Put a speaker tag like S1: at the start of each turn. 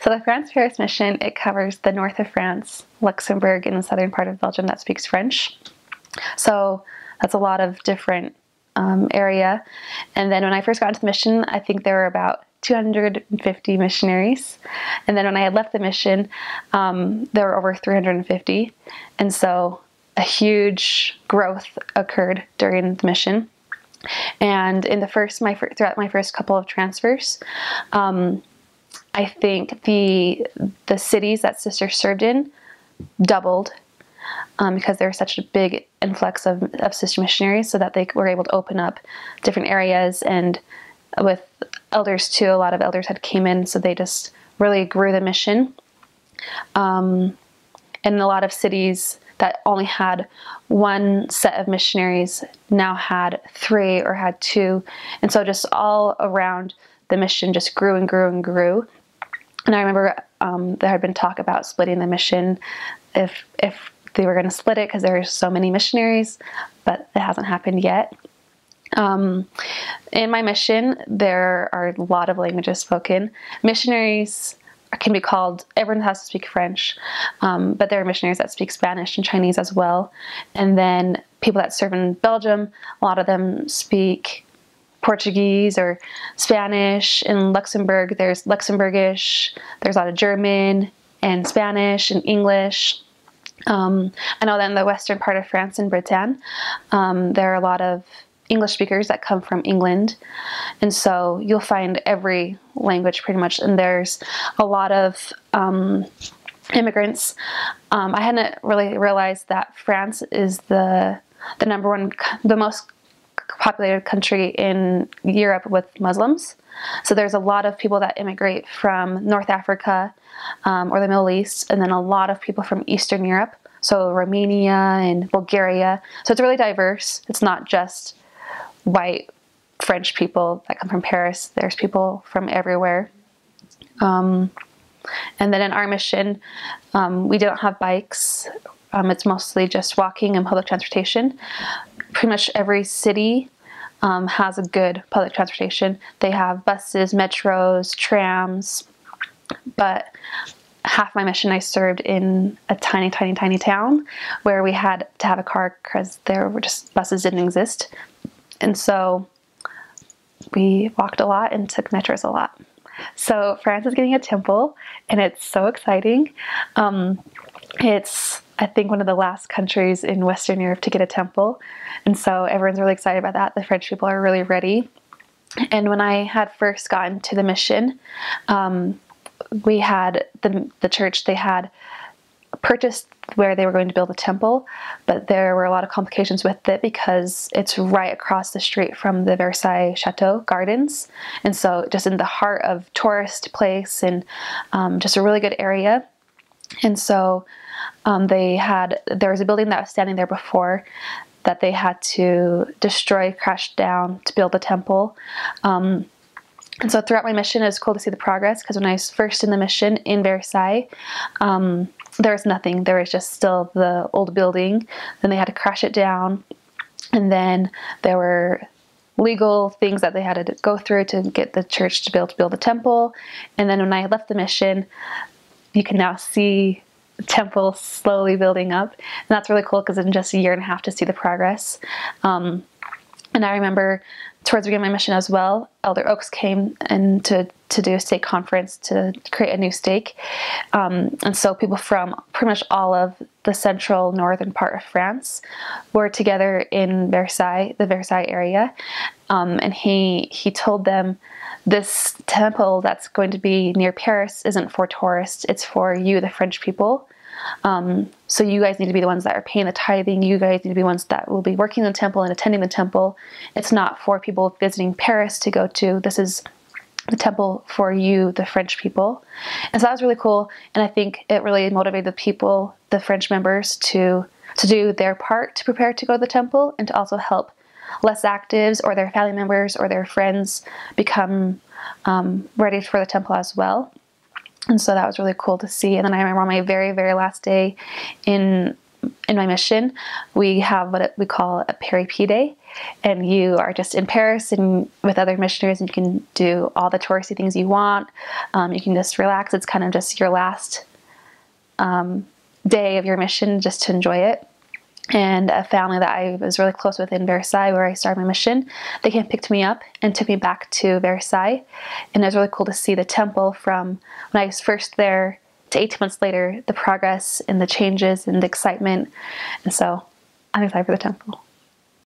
S1: So the France-Paris mission, it covers the north of France, Luxembourg, and the southern part of Belgium that speaks French. So that's a lot of different area. And then when I first got into the mission, I think there were about 250 missionaries. And then when I had left the mission, there were over 350. And so a huge growth occurred during the mission. And in throughout my first couple of transfers, I think the cities that Sister served in doubled because there was such a big influx of sister missionaries, so that they were able to open up different areas. And with elders too, a lot of elders had came in, so they just really grew the mission. And a lot of cities that only had one set of missionaries now had 3 or had 2. And so just all around the mission just grew and grew and grew. And I remember there had been talk about splitting the mission if they were going to split it because there were so many missionaries, but it hasn't happened yet. In my mission, there are a lot of languages spoken. Missionaries can be called, everyone has to speak French, but there are missionaries that speak Spanish and Chinese as well. And then people that serve in Belgium, a lot of them speak Portuguese or Spanish. In Luxembourg, there's Luxembourgish, there's a lot of German and Spanish and English. I know that in the western part of France, in Bretagne, there are a lot of English speakers that come from England. And so you'll find every language pretty much. And there's a lot of immigrants. I hadn't really realized that France is the most populated country in Europe with Muslims. So there's a lot of people that immigrate from North Africa or the Middle East, and then a lot of people from Eastern Europe, so Romania and Bulgaria. So it's really diverse. It's not just white French people that come from Paris. There's people from everywhere. And then in our mission, we don't have bikes. It's mostly just walking and public transportation. Pretty much every city has a good public transportation. They have buses, metros, trams, but half my mission I served in a tiny, tiny, tiny town where we had to have a car because there were just buses didn't exist. And so we walked a lot and took metros a lot. So France is getting a temple, and it's so exciting. It's, I think, one of the last countries in Western Europe to get a temple. And so everyone's really excited about that. The French people are really ready. And when I had first gotten to the mission, we had the church, they had purchased where they were going to build a temple, but there were a lot of complications with it because it's right across the street from the Versailles Chateau Gardens. And so just in the heart of tourist place and just a really good area. And so there was a building that was standing there before that they had to destroy, crash down to build the temple. And so throughout my mission, it was cool to see the progress, because when I was first in the mission in Versailles, there was nothing. There was just still the old building. Then they had to crash it down. And then there were legal things that they had to go through to get the church to be able to build the temple. And then when I left the mission, you can now see the temple slowly building up. And that's really cool, because in just a year and a half to see the progress. And I remember towards the beginning of my mission as well, Elder Oaks came in to do a stake conference to create a new stake. And so people from pretty much all of the central northern part of France were together in Versailles, the Versailles area. And he told them, this temple that's going to be near Paris isn't for tourists, it's for you, the French people. So you guys need to be the ones that are paying the tithing. You guys need to be the ones that will be working in the temple and attending the temple. It's not for people visiting Paris to go to. This is the temple for you, the French people. And so that was really cool. And I think it really motivated the people, the French members, to do their part to prepare to go to the temple, and to also help less actives or their family members or their friends become ready for the temple as well. And so that was really cool to see. And then I remember on my very, very last day in in my mission, we have what we call a Peri-P day, and you are just in Paris and with other missionaries, and you can do all the touristy things you want. You can just relax. It's kind of just your last day of your mission, just to enjoy it. And a family that I was really close with in Versailles, where I started my mission, they came and picked me up and took me back to Versailles. And it was really cool to see the temple from when I was first there to 18 months later, the progress and the changes and the excitement. And so I'm excited for the temple.